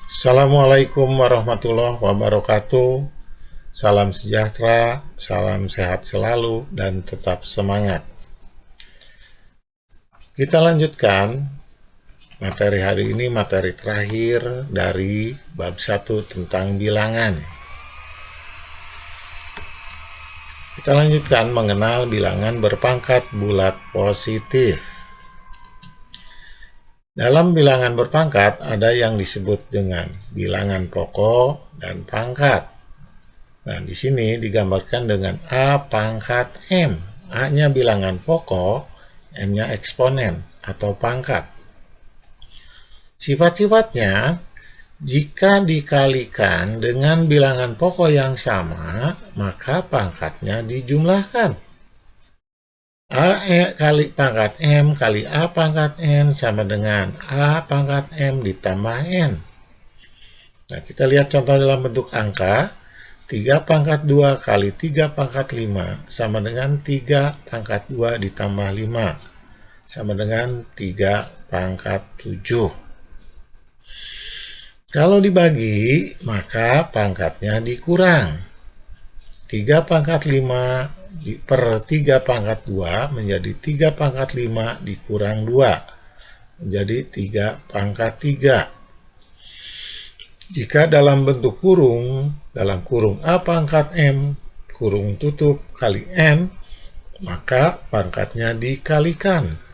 Assalamualaikum warahmatullahi wabarakatuh. Salam sejahtera, salam sehat selalu, dan tetap semangat. Kita lanjutkan materi hari ini, materi terakhir dari bab 1 tentang bilangan. Kita lanjutkan mengenal bilangan berpangkat bulat positif. Dalam bilangan berpangkat ada yang disebut dengan bilangan pokok dan pangkat. Nah, di sini digambarkan dengan A pangkat M. A-nya bilangan pokok, M-nya eksponen atau pangkat. Sifat-sifatnya, jika dikalikan dengan bilangan pokok yang sama, maka pangkatnya dijumlahkan. A kali pangkat M kali A pangkat N sama dengan A pangkat M ditambah N. Nah, kita lihat contoh dalam bentuk angka. 3 pangkat 2 kali 3 pangkat 5 sama dengan 3 pangkat 2 ditambah 5 sama dengan 3 pangkat 7. Kalau dibagi, maka pangkatnya dikurang. 3 pangkat 5 per 3 pangkat 2 menjadi 3 pangkat 5 dikurang 2 menjadi 3 pangkat 3. Jika dalam bentuk kurung, dalam kurung A pangkat M, kurung tutup kali N, maka pangkatnya dikalikan.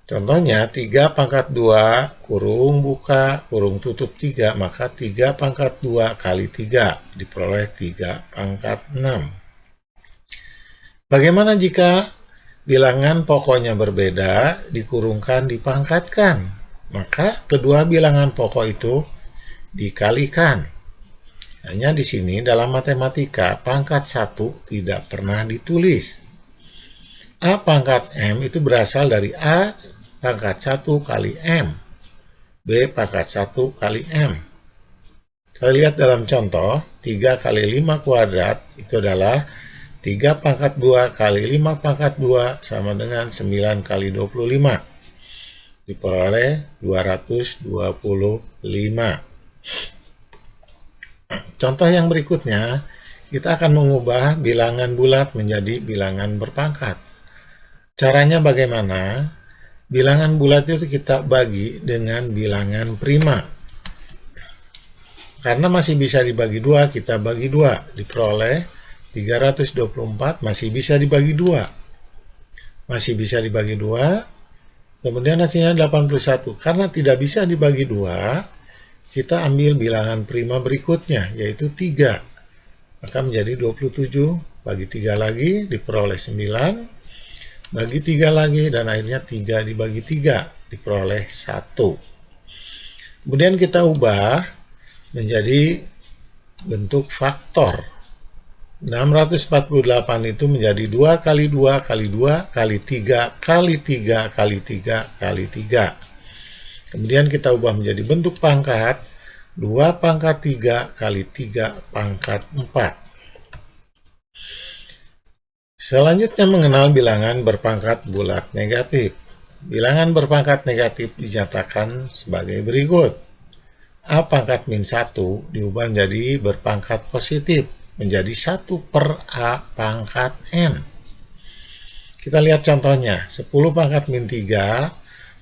Contohnya 3 pangkat 2, kurung buka, kurung tutup 3, maka 3 pangkat 2 kali 3, diperoleh 3 pangkat 6. Bagaimana jika bilangan pokoknya berbeda, dikurungkan, dipangkatkan? Maka kedua bilangan pokok itu dikalikan. Hanya di sini dalam matematika pangkat 1 tidak pernah ditulis. A pangkat M itu berasal dari A pangkat 1 kali M. B pangkat 1 kali M. Kita lihat dalam contoh, 3 kali 5 kuadrat itu adalah 3 pangkat 2 kali 5 pangkat 2 sama dengan 9 kali 25. Diperoleh 225. Contoh yang berikutnya, kita akan mengubah bilangan bulat menjadi bilangan berpangkat. Caranya bagaimana? Bilangan bulat itu kita bagi dengan bilangan prima. Karena masih bisa dibagi 2, kita bagi 2. Diperoleh 324 masih bisa dibagi 2. Masih bisa dibagi 2. Kemudian hasilnya 81. Karena tidak bisa dibagi 2, kita ambil bilangan prima berikutnya, yaitu 3. Maka menjadi 27, bagi 3 lagi, diperoleh 9. Bagi 3 lagi, dan akhirnya 3 dibagi 3, diperoleh 1. Kemudian kita ubah menjadi bentuk faktor. 648 itu menjadi 2 kali 2 kali 2 kali 3 kali 3 kali 3 kali 3. Kemudian kita ubah menjadi bentuk pangkat. 2 pangkat 3 kali 3 pangkat 4. Selanjutnya mengenal bilangan berpangkat bulat negatif. Bilangan berpangkat negatif dinyatakan sebagai berikut. A pangkat min 1 diubah menjadi berpangkat positif, menjadi 1 per A pangkat N. Kita lihat contohnya, 10 pangkat min 3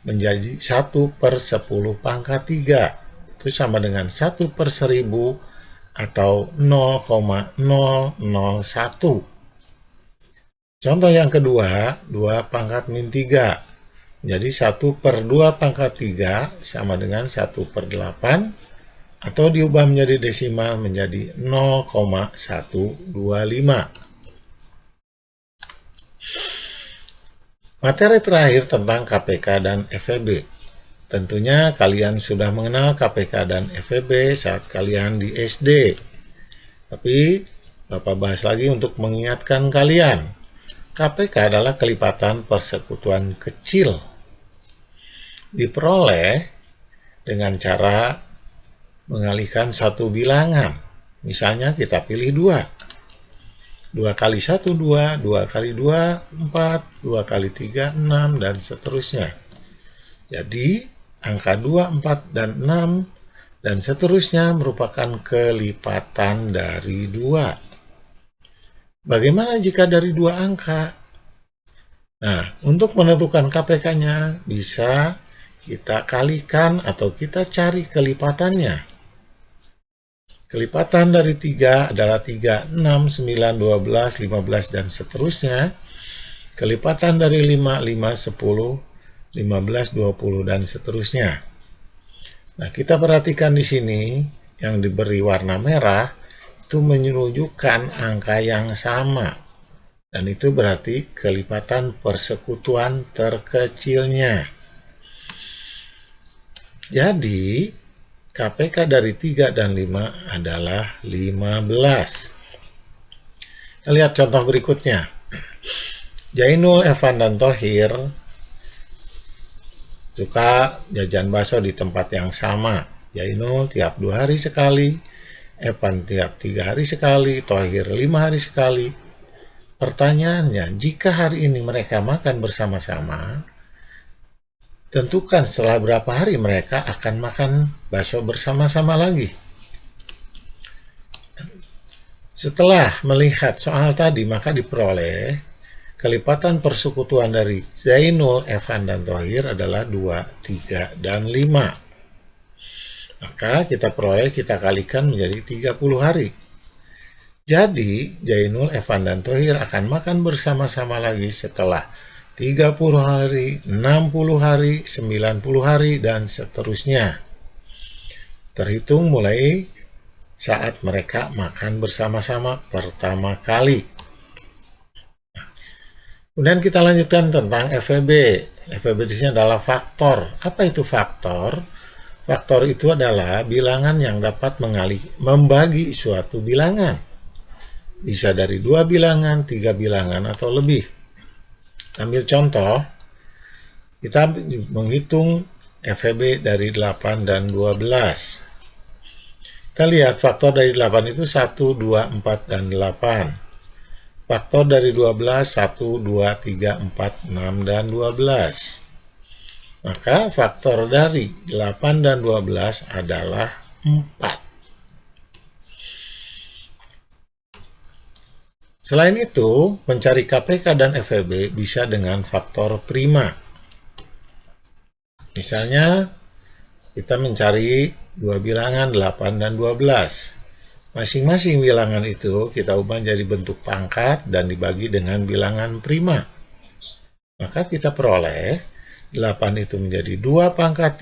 menjadi 1 per 10 pangkat 3. Itu sama dengan 1 per 1000 atau 0,001. Contoh yang kedua, 2 pangkat min 3 jadi 1 per 2 pangkat 3 sama dengan 1 per 8 atau diubah menjadi desimal menjadi 0,125. Materi terakhir tentang KPK dan FEB. Tentunya kalian sudah mengenal KPK dan FEB saat kalian di SD. Tapi Bapak bahas lagi untuk mengingatkan kalian. KPK adalah kelipatan persekutuan kecil. Diperoleh dengan cara mengalihkan satu bilangan. Misalnya kita pilih 2. 2 kali 1, 2. 2 kali 2, 4. 2 kali 3, 6. Dan seterusnya. Jadi, angka 2, 4, dan 6, dan seterusnya merupakan kelipatan dari 2. Bagaimana jika dari 2 angka? Nah, untuk menentukan KPK-nya bisa kita kalikan atau kita cari kelipatannya. Kelipatan dari 3 adalah 3, 6, 9, 12, 15, dan seterusnya. Kelipatan dari 5, 5, 10, 15, 20, dan seterusnya. Nah, kita perhatikan di sini yang diberi warna merah itu menunjukkan angka yang sama. Dan itu berarti kelipatan persekutuan terkecilnya. Jadi, KPK dari 3 dan 5 adalah 15. Kita lihat contoh berikutnya. Jainul, Evan, dan Thohir suka jajan bakso di tempat yang sama. Jainul tiap 2 hari sekali, Evan tiap 3 hari sekali, Thohir 5 hari sekali. Pertanyaannya, jika hari ini mereka makan bersama-sama, tentukan setelah berapa hari mereka akan makan bakso bersama-sama lagi. Setelah melihat soal tadi, maka diperoleh kelipatan persekutuan dari Zainul, Evan, dan Thohir adalah 2, 3, dan 5. Maka kita peroleh, kita kalikan menjadi 30 hari. Jadi, Zainul, Evan, dan Thohir akan makan bersama-sama lagi setelah 30 hari, 60 hari, 90 hari, dan seterusnya. Terhitung mulai saat mereka makan bersama-sama pertama kali. Kemudian kita lanjutkan tentang FEB. FEB di sini adalah faktor. Apa itu faktor? Faktor itu adalah bilangan yang dapat membagi suatu bilangan. Bisa dari 2 bilangan, 3 bilangan, atau lebih. Ambil contoh, kita menghitung FEB dari 8 dan 12. Kita lihat faktor dari 8 itu 1, 2, 4, dan 8. Faktor dari 12, 1, 2, 3, 4, 6, dan 12. Maka faktor dari 8 dan 12 adalah 4. Selain itu, mencari KPK dan FEB bisa dengan faktor prima. Misalnya, kita mencari 2 bilangan 8 dan 12. Masing-masing bilangan itu kita ubah jadi bentuk pangkat dan dibagi dengan bilangan prima. Maka kita peroleh 8 itu menjadi 2 pangkat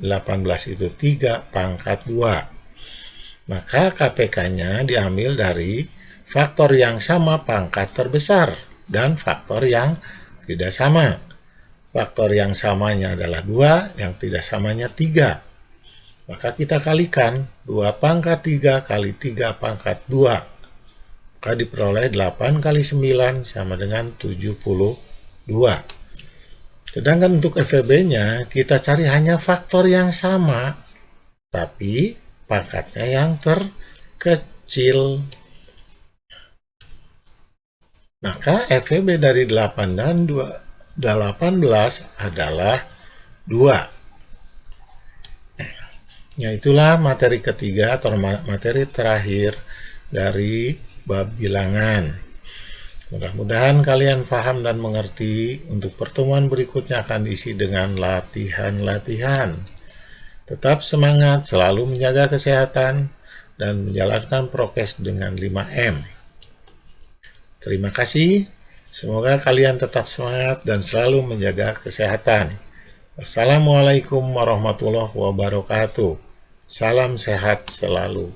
3, 18 itu 3 pangkat 2. Maka KPK-nya diambil dari faktor yang sama pangkat terbesar dan faktor yang tidak sama. Faktor yang samanya adalah 2, yang tidak samanya 3. Maka kita kalikan 2 pangkat 3 kali 3 pangkat 2. Maka diperoleh 8 kali 9 sama dengan 72. Sedangkan untuk FEB-nya kita cari hanya faktor yang sama, tapi pangkatnya yang terkecil. Maka FEB dari 8 dan 18 adalah 2. Ya, itulah materi ketiga atau materi terakhir dari bab bilangan. Mudah-mudahan kalian paham dan mengerti. Untuk pertemuan berikutnya akan diisi dengan latihan-latihan. Tetap semangat, selalu menjaga kesehatan, dan menjalankan prokes dengan 5M. Terima kasih. Semoga kalian tetap semangat dan selalu menjaga kesehatan. Wassalamualaikum warahmatullahi wabarakatuh. Salam sehat selalu.